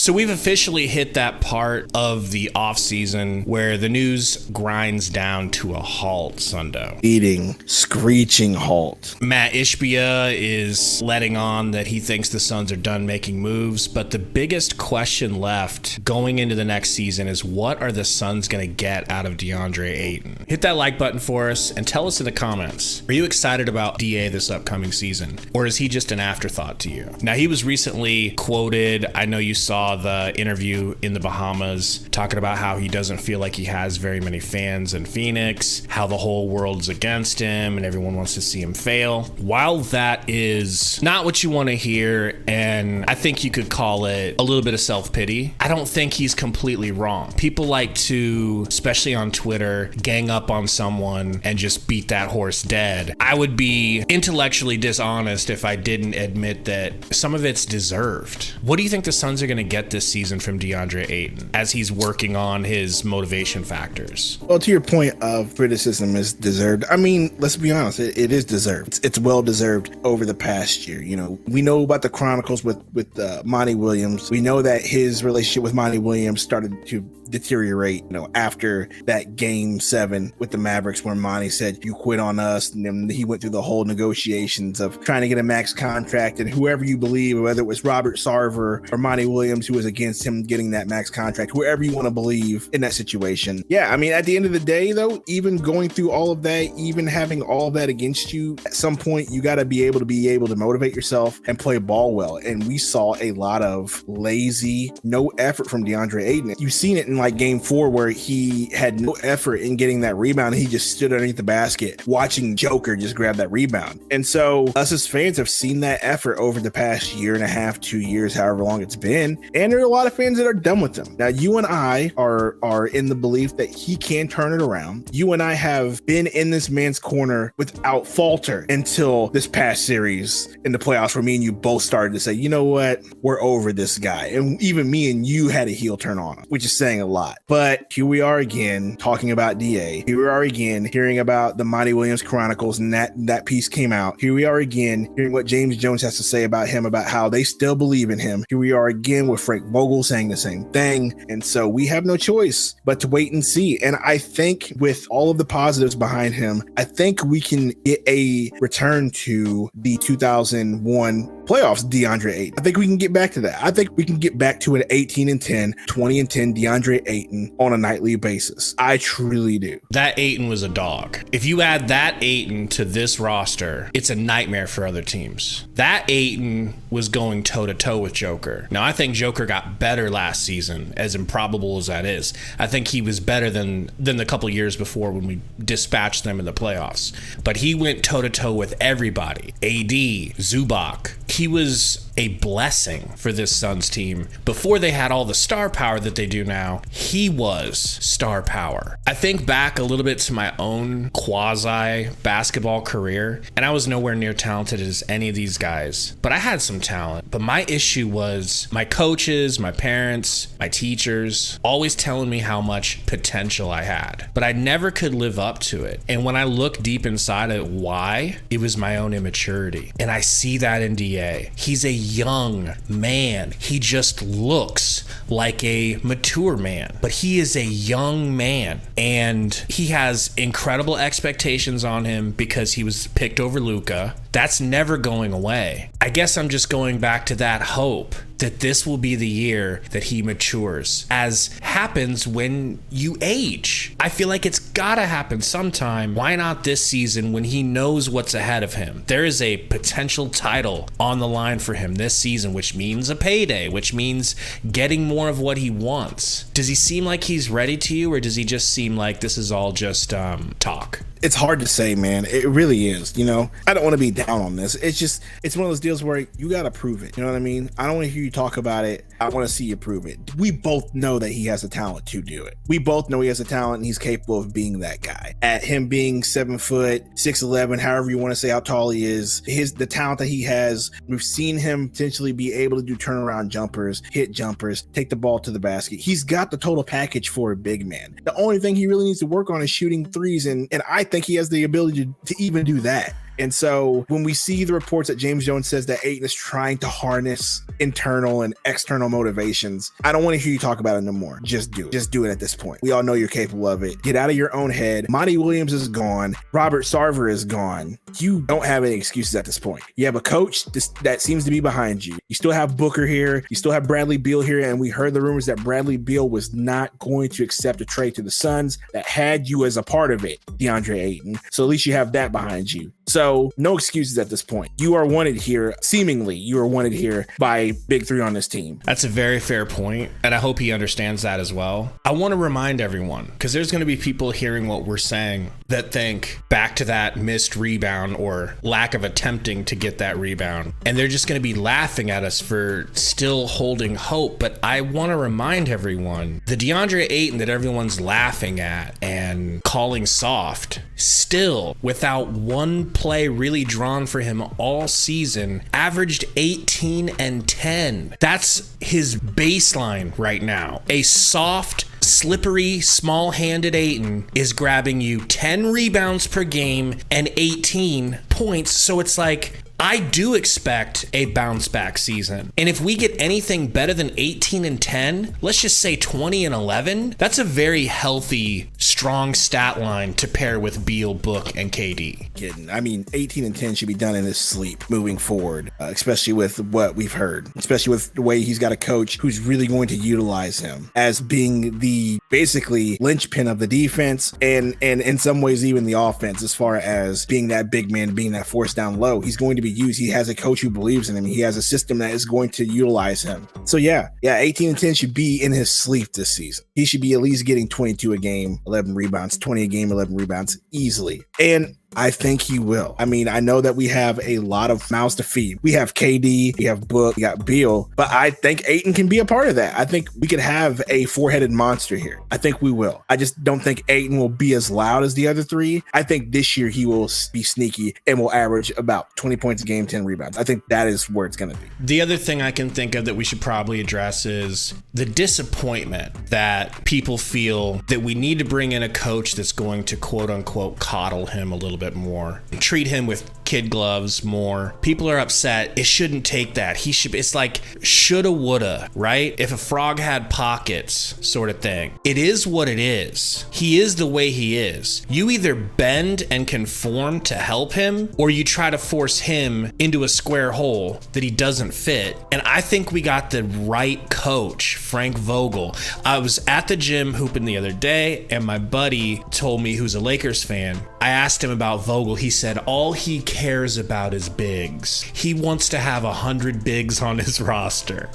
So we've officially hit that part of the offseason where the news grinds down to a halt, Sundo. Screeching halt. Matt Ishbia is letting on that he thinks the Suns are done making moves, but the biggest question left going into the next season is what are the Suns going to get out of Deandre Ayton? Hit that like button for us and tell us in the comments, are you excited about DA this upcoming season? Or is he just an afterthought to you? Now, he was recently quoted, I know you saw the interview in the Bahamas talking about how he doesn't feel like he has very many fans in Phoenix, how the whole world's against him and everyone wants to see him fail. While that is not what you want to hear, and I think you could call it a little bit of self-pity, I don't think he's completely wrong. People like to, especially on Twitter, gang up on someone and just beat that horse dead. I would be intellectually dishonest if I didn't admit that some of it's deserved. What do you think the Suns are going to get this season from Deandre Ayton as he's working on his motivation factors? Well, to your point of criticism is deserved. I mean, let's be honest, it is deserved. It's well deserved over the past year. You know, we know about the Chronicles with Monty Williams. We know that his relationship with Monty Williams started to deteriorate, you know, after that game 7 with the Mavericks where Monty said, you quit on us. And then he went through the whole negotiations of trying to get a max contract, and whoever you believe, whether it was Robert Sarver or Monty Williams who was against him getting that max contract, whoever you want to believe in that situation. Yeah, I mean, at the end of the day though, even going through all of that, even having all of that against you, at some point you got to be able to motivate yourself and play ball well. And we saw a lot of lazy, no effort from Deandre Ayton. You've seen it in like game 4 where he had no effort in getting that rebound. He just stood underneath the basket watching Joker just grab that rebound. And so us as fans have seen that effort over the past year and a half, 2 years, however long it's been. And there are a lot of fans that are done with him. Now, you and I are in the belief that he can turn it around. You and I have been in this man's corner without falter until this past series in the playoffs where me and you both started to say, you know what, we're over this guy. And even me and you had a heel turn on him, which is saying a lot. But here we are again talking about DA. Here we are again hearing about the Monty Williams Chronicles, and that piece came out. Here we are again hearing what James Jones has to say about him, about how they still believe in him. Here we are again with Frank Vogel saying the same thing. And so we have no choice but to wait and see. And I think with all of the positives behind him, I think we can get a return to the 2001 playoffs Deandre Ayton. I think we can get back to that. I think we can get back to an 18-10, 20-10 Deandre Ayton on a nightly basis. I truly do. That Ayton was a dog. If you add that Ayton to this roster, it's a nightmare for other teams. That Ayton was going toe-to-toe with Joker. Now, I think Joker got better last season, as improbable as that is. I think he was better than the couple years before when we dispatched them in the playoffs. But he went toe-to-toe with everybody. AD, Zubac. He was a blessing for this Suns team. Before they had all the star power that they do now, he was star power. I think back a little bit to my own quasi basketball career, and I was nowhere near talented as any of these guys, but I had some talent. But my issue was my coaches, my parents, my teachers always telling me how much potential I had, but I never could live up to it. And when I look deep inside at why, it was my own immaturity. And I see that in DA. He's a young man. He just looks like a mature man, but he is a young man, and he has incredible expectations on him because he was picked over Luka. That's never going away. I guess I'm just going back to that hope that this will be the year that he matures, as happens when you age. I feel like it's gotta happen sometime. Why not this season when he knows what's ahead of him? There is a potential title on the line for him this season, which means a payday, which means getting more of what he wants. Does he seem like he's ready to you, or does he just seem like this is all just talk? It's hard to say, man. It really is. You know, I don't want to be down on this. It's one of those deals where you got to prove it. You know what I mean? I don't want to hear you talk about it. I want to see you prove it. We both know that he has the talent to do it. We both know he has the talent and he's capable of being that guy. At him being 7 foot, 6'11", however you want to say how tall he is, the talent that he has, we've seen him potentially be able to do turnaround jumpers, hit jumpers, take the ball to the basket. He's got the total package for a big man. The only thing he really needs to work on is shooting threes, and I think he has the ability to even do that. And so when we see the reports that James Jones says that Ayton is trying to harness internal and external motivations. I don't want to hear you talk about it no more. Just do it. Just do it at this point. We all know you're capable of it. Get out of your own head. Monty Williams is gone. Robert Sarver is gone. You don't have any excuses at this point. You have a coach that seems to be behind you. You still have Booker here. You still have Bradley Beal here. And we heard the rumors that Bradley Beal was not going to accept a trade to the Suns that had you as a part of it, Deandre Ayton. So at least you have that behind you. So no excuses at this point. You are wanted here. Seemingly, you are wanted here by Big Three on this team. That's a very fair point, and I hope he understands that as well. I want to remind everyone, because there's going to be people hearing what we're saying that think back to that missed rebound or lack of attempting to get that rebound, and they're just going to be laughing at us for still holding hope. But I want to remind everyone, the DeAndre Ayton that everyone's laughing at and calling soft, still, without one play really drawn for him all season, averaged 18 and 10. That's his baseline right now. A soft, slippery, small-handed Ayton is grabbing you 10 rebounds per game and 18 points. So it's like, I do expect a bounce back season. And if we get anything better than 18 and 10, let's just say 20 and 11, that's a very healthy, strong stat line to pair with Beal, Book, and KD. Kidding. I mean, 18 and 10 should be done in his sleep moving forward, especially with what we've heard, especially with the way he's got a coach who's really going to utilize him as being the basically linchpin of the defense and in some ways even the offense, as far as being that big man, being that force down low. He's going to be used. He has a coach who believes in him. He has a system that is going to utilize him. So yeah, 18 and 10 should be in his sleep this season. He should be at least getting 22 a game, 11 rebounds, 20 a game, 11 rebounds easily. And I think he will. I mean, I know that we have a lot of mouths to feed. We have KD, we have Book, we got Beal, but I think Ayton can be a part of that. I think we could have a four-headed monster here. I think we will. I just don't think Ayton will be as loud as the other three. I think this year he will be sneaky and will average about 20 points a game, 10 rebounds. I think that is where it's going to be. The other thing I can think of that we should probably address is the disappointment that people feel that we need to bring in a coach that's going to quote unquote coddle him a little bit more, treat him with kid gloves more. People are upset. It shouldn't take that. It's like shoulda, woulda, right? If a frog had pockets sort of thing. It is what it is. He is the way he is. You either bend and conform to help him, or you try to force him into a square hole that he doesn't fit. And I think we got the right coach, Frank Vogel. I was at the gym hooping the other day, and my buddy told me, who's a Lakers fan, I asked him about Vogel. He said all he cares about is bigs. He wants to have 100 bigs on his roster.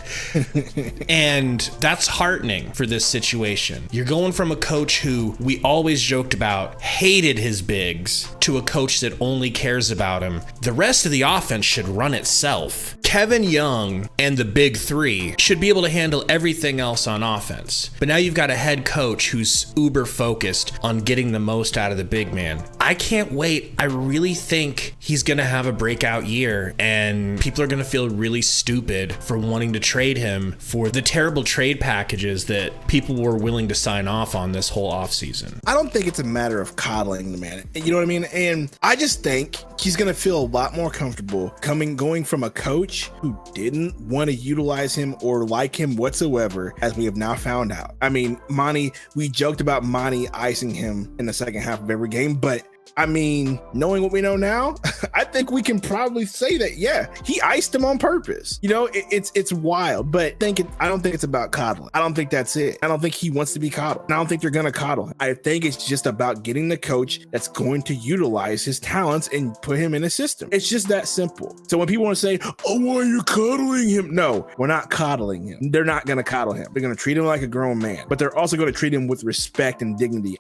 And that's heartening for this situation. You're going from a coach who we always joked about hated his bigs to a coach that only cares about him. The rest of the offense should run itself. Kevin Young and the big three should be able to handle everything else on offense. But now you've got a head coach who's uber focused on getting the most out of the big man. I can't wait. I really think he's going to have a breakout year, and people are going to feel really stupid for wanting to trade him for the terrible trade packages that people were willing to sign off on this whole offseason. I don't think it's a matter of coddling the man. You know what I mean? And I just think he's going to feel a lot more comfortable going from a coach who didn't want to utilize him or like him whatsoever, as we have now found out. I mean, Monty, we joked about Monty icing him in the second half of every game, but I mean, knowing what we know now, I think we can probably say that, yeah, he iced him on purpose. You know, it's wild, but I don't think it's about coddling. I don't think that's it. I don't think he wants to be coddled. I don't think they're going to coddle him. I think it's just about getting the coach that's going to utilize his talents and put him in a system. It's just that simple. So when people want to say, oh, why are you coddling him? No, we're not coddling him. They're not going to coddle him. They're going to treat him like a grown man, but they're also going to treat him with respect and dignity.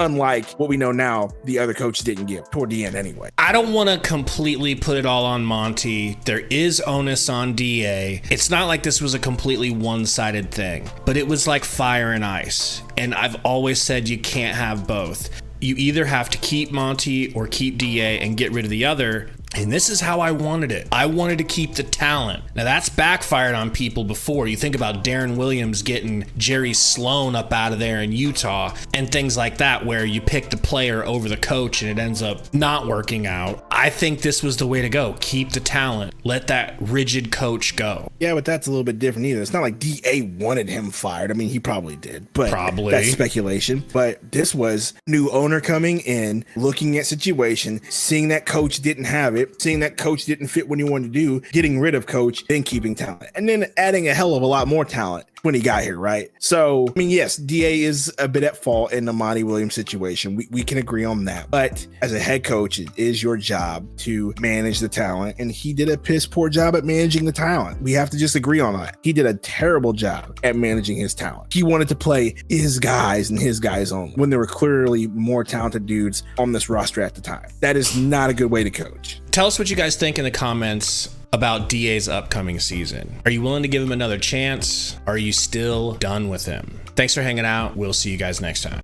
Unlike what we know now, the other coach didn't give toward the end anyway. I don't want to completely put it all on Monty. There is onus on DA. It's not like this was a completely one-sided thing, but it was like fire and ice. And I've always said you can't have both. You either have to keep Monty or keep DA and get rid of the other. And this is how I wanted it. I wanted to keep the talent. Now that's backfired on people before. You think about Darren Williams getting Jerry Sloan up out of there in Utah and things like that, where you pick the player over the coach and it ends up not working out. I think this was the way to go. Keep the talent. Let that rigid coach go. Yeah, but that's a little bit different either. It's not like DA wanted him fired. I mean, he probably did, but that's speculation. But this was new owner coming in, looking at situation, seeing that coach didn't have it, seeing that coach didn't fit what he wanted to do, getting rid of coach, then keeping talent, and then adding a hell of a lot more talent when he got here, right? So, I mean, yes, DA is a bit at fault in the Monty Williams situation. We can agree on that. But as a head coach, it is your job to manage the talent. And he did a piss poor job at managing the talent. We have to just agree on that. He did a terrible job at managing his talent. He wanted to play his guys and his guys only when there were clearly more talented dudes on this roster at the time. That is not a good way to coach. Tell us what you guys think in the comments about DA's upcoming season. Are you willing to give him another chance? Are you still done with him? Thanks for hanging out. We'll see you guys next time.